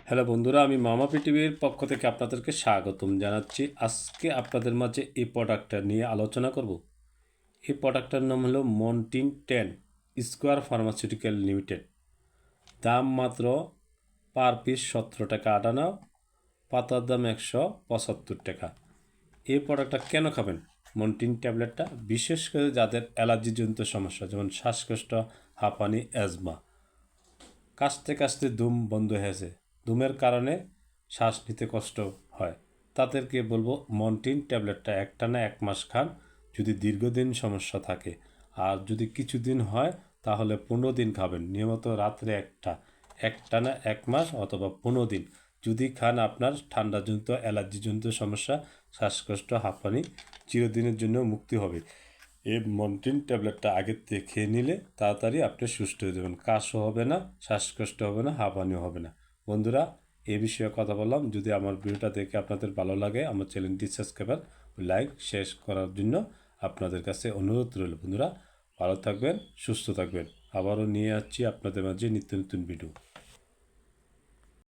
Hello বন্ধুরা, আমি মামা পৃথিবীর পক্ষ থেকে আপনাদেরকে স্বাগতম জানাচ্ছি। আজকে আপনাদের মাঝে এই প্রোডাক্টটা নিয়ে আলোচনা করব। এই প্রোডাক্টটার নাম হলো মন্টিন 10 স্কোয়ার ফার্মাসিউটিক্যাল লিমিটেড। দাম মাত্র পার পিস 17 টাকা আটানা, পাতার দাম 175 টাকা। এই প্রোডাক্টটা কেন খাবেন? মন্টিন ট্যাবলেটটা বিশেষ করে যাদের অ্যালার্জিজনিত সমস্যা, যেমন শ্বাসকষ্ট, হাঁপানি, অ্যাজমা, কাশতে কাশতে দম বন্ধ হয়েছে, দমের কারণে শ্বাস নিতে কষ্ট হয়, তাদেরকে বলবো মন্টিন ট্যাবলেটটা একটানা 1 মাস খান যদি দীর্ঘদিন সমস্যা থাকে। আর যদি কিছুদিন হয় তাহলে 15 দিন খাবেন, নিয়মিত রাত্রে একটানা 1 মাস অথবা 15 দিন যদি খান, আপনার ঠান্ডাজনিত অ্যালার্জিজনিত সমস্যা, শ্বাসকষ্ট, হাঁপানি চিরদিনের জন্য মুক্তি হবে। এই মন্টিন ট্যাবলেটটা আগের থেকে খেয়ে নিলে তাড়াতাড়ি আপনি সুস্থ হয়ে যাবেন, কাশও হবে না, শ্বাসকষ্ট হবে না, হাঁপানিও হবে না। বন্ধুরা, এই বিষয়ে কথা বললাম। যদি আমার ভিডিওটা দেখে আপনাদের ভালো লাগে, আমার চ্যানেলটি সাবস্ক্রাইব, লাইক, শেয়ার করার জন্য আপনাদের কাছে অনুরোধ রইল। বন্ধুরা, ভালো থাকবেন, সুস্থ থাকবেন। আবারও নিয়ে আসছি আপনাদের মাঝে নিত্য নতুন ভিডিও।